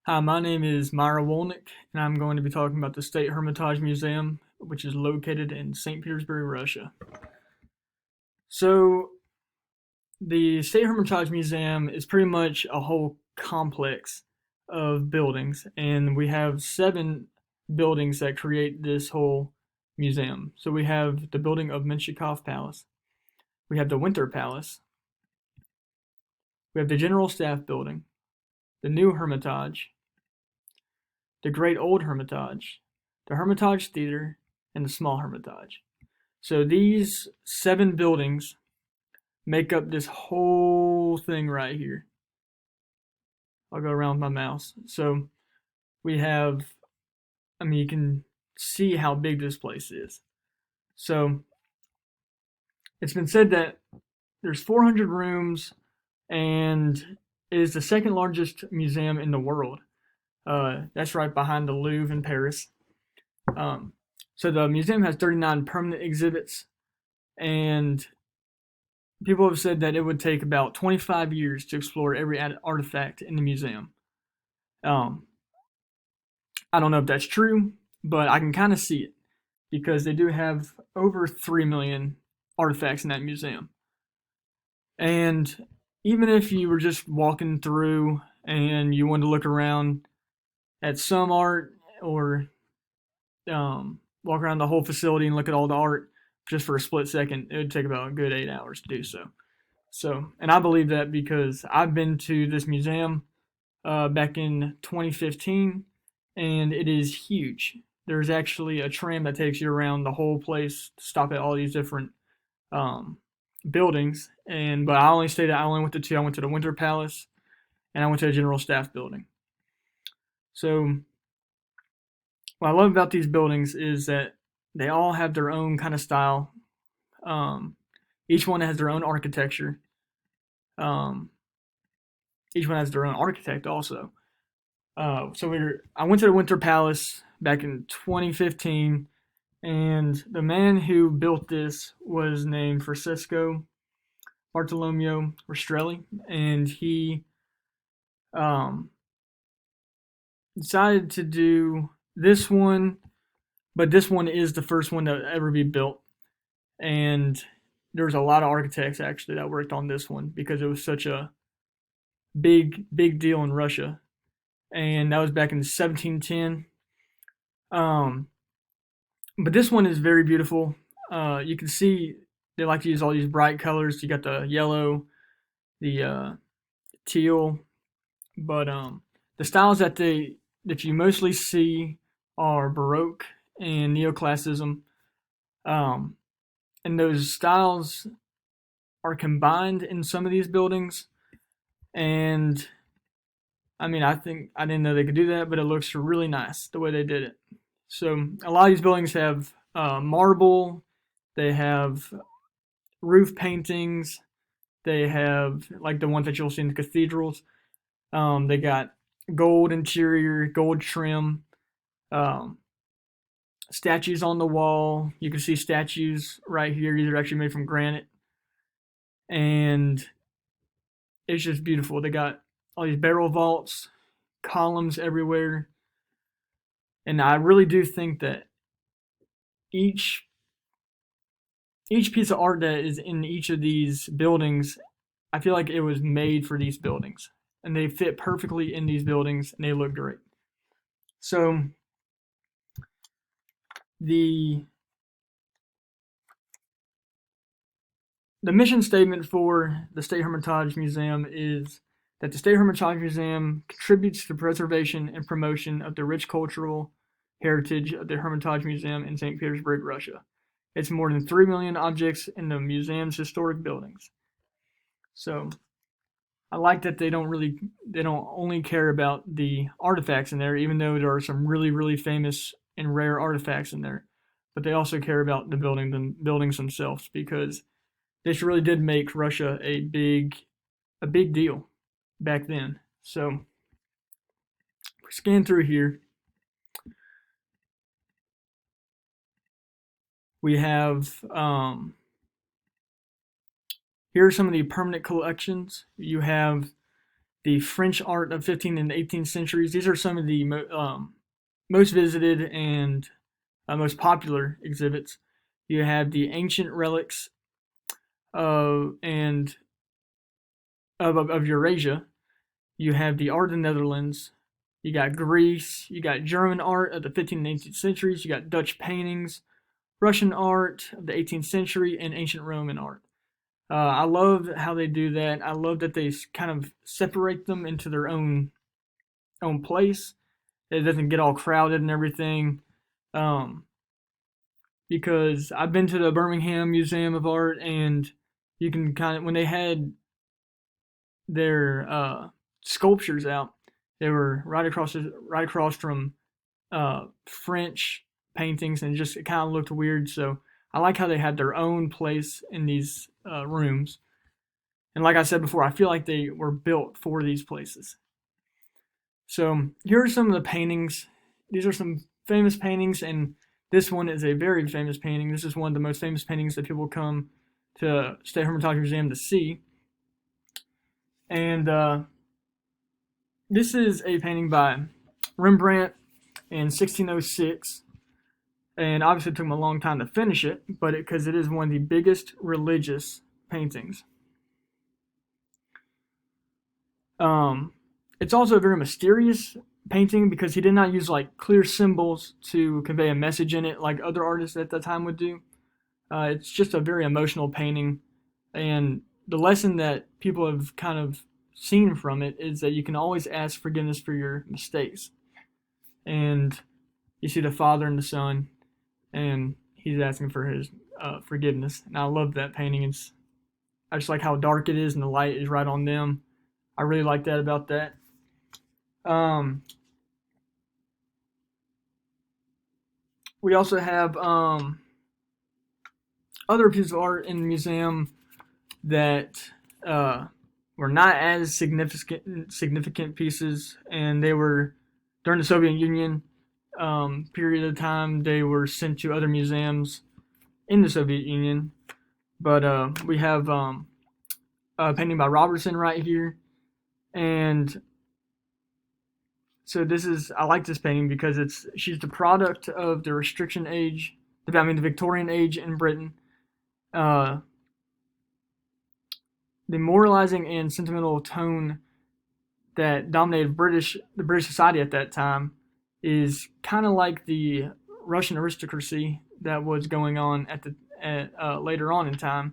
Hi, my name is Myra Wolnick, and I'm going to be talking about the State Hermitage Museum, which is located in St. Petersburg, Russia. So, the State Hermitage Museum is pretty much a whole complex of buildings, and we have seven buildings that create this whole museum. So, we have the building of Menshikov Palace, we have the Winter Palace, we have the General Staff Building, the New Hermitage, the Great Old Hermitage, the Hermitage Theater, and the Small Hermitage. So these seven buildings make up this whole thing right here. I'll go around with my mouse. So we have, you can see how big this place is. So it's been said that there's 400 rooms and it is the second largest museum in the world. That's right behind the Louvre in Paris. Um, so the museum has 39 permanent exhibits, and people have said that it would take about 25 years to explore every artifact in the museum. Um, I don't know if that's true, but I can kind of see it because they do have over 3 million artifacts in that museum. And even if you were just walking through and you wanted to look around at some art or walk around the whole facility and look at all the art just for a split second, it would take about a good 8 hours to do so. So, and I believe that because I've been to this museum back in 2015, and it is huge. There's actually a tram that takes you around the whole place to stop at all these different um, buildings. And but I only went to two. I went to the Winter Palace, and I went to the General Staff Building. So what I love about these buildings is that they all have their own kind of style. Um, each one has their own architecture. Um, each one has their own architect also. I went to the Winter Palace back in 2015, and the man who built this was named Francisco Bartolomeo Rastrelli, and he um, decided to do this one, but this one is the first one to ever be built, and there's a lot of architects actually that worked on this one because it was such a big deal in Russia, and that was back in 1710. Um, but this one is very beautiful. You can see they like to use all these bright colors. You got the yellow, the teal, but the styles that you mostly see are Baroque and Neoclassicism, um, and those styles are combined in some of these buildings. And I think I didn't know they could do that, but it looks really nice the way they did it. So a lot of these buildings have marble, they have roof paintings, they have like the ones that you'll see in the cathedrals. They got gold interior, gold trim, um, statues on the wall. You can see statues right here. These are actually made from granite, and it's just beautiful. They got all these barrel vaults, columns everywhere, and I really do think that each each piece of art that is in each of these buildings, I feel like it was made for these buildings, and they fit perfectly in these buildings, and they look great. So the the mission statement for the State Hermitage Museum is that the State Hermitage Museum contributes to the preservation and promotion of the rich cultural heritage of the Hermitage Museum in St. Petersburg, Russia. It's more than 3 million objects in the museum's historic buildings. So I like that they don't only care about the artifacts in there, even though there are some really famous and rare artifacts in there, but they also care about the buildings themselves because this really did make Russia a big deal back then. So scan through here. We have here are some of the permanent collections. You have the French art of 15th and 18th centuries. These are some of the most visited and most popular exhibits. You have the ancient relics and of Eurasia. You have the art of the Netherlands. You got Greece. You got German art of the 15th and 18th centuries. You got Dutch paintings, Russian art of the 18th century, and ancient Roman art. I love how they do that. I love that they kind of separate them into their own place. It doesn't get all crowded and everything. Um, because I've been to the Birmingham Museum of Art, and you can kind of, when they had their sculptures out, they were right across from French paintings, and just it kind of looked weird. So I like how they had their own place in these rooms. And like I said before, I feel like they were built for these places. So here are some of the paintings. These are some famous paintings, and this one is a very famous painting. This is one of the most famous paintings that people come to State Hermitage Museum to see. And this is a painting by Rembrandt in 1606. And obviously it took him a long time to finish it, but because it is one of the biggest religious paintings. It's also a very mysterious painting because he did not use like clear symbols to convey a message in it like other artists at that time would do. It's just a very emotional painting, and the lesson that people have kind of seen from it is that you can always ask forgiveness for your mistakes. And you see the father and the son, and he's asking for his forgiveness. And I love that painting. I just like how dark it is, and the light is right on them. I really like that about that. We also have other pieces of art in the museum that were not as significant pieces, and they were during the Soviet Union period of time. They were sent to other museums in the Soviet Union. But we have a painting by Robertson right here, and so I like this painting because she's the product of the restriction age, the Victorian age in Britain. The moralizing and sentimental tone that dominated the British society at that time is kind of like the Russian aristocracy that was going on later on in time,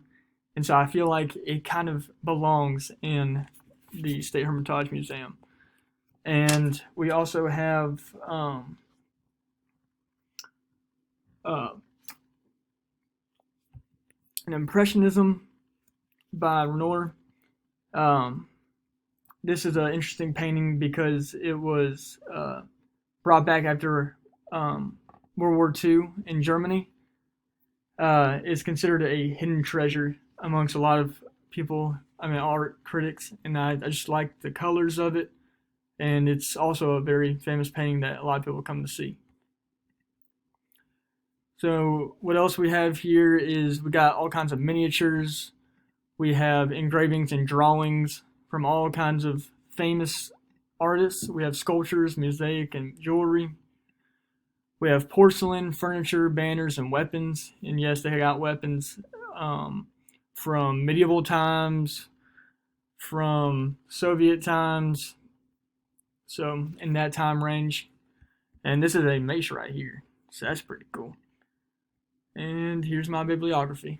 and so I feel like it kind of belongs in the State Hermitage Museum. And we also have an Impressionism by Renoir. This is an interesting painting because it was brought back after World War II in Germany. It's considered a hidden treasure amongst a lot of people, art critics, and I just like the colors of it. And it's also a very famous painting that a lot of people come to see. So what else we have here is we got all kinds of miniatures. We have engravings and drawings from all kinds of famous artists. We have sculptures, mosaic, and jewelry. We have porcelain, furniture, banners, and weapons. And yes, they got weapons from medieval times, from Soviet times, so in that time range. And this is a mace right here, so that's pretty cool. And here's my bibliography.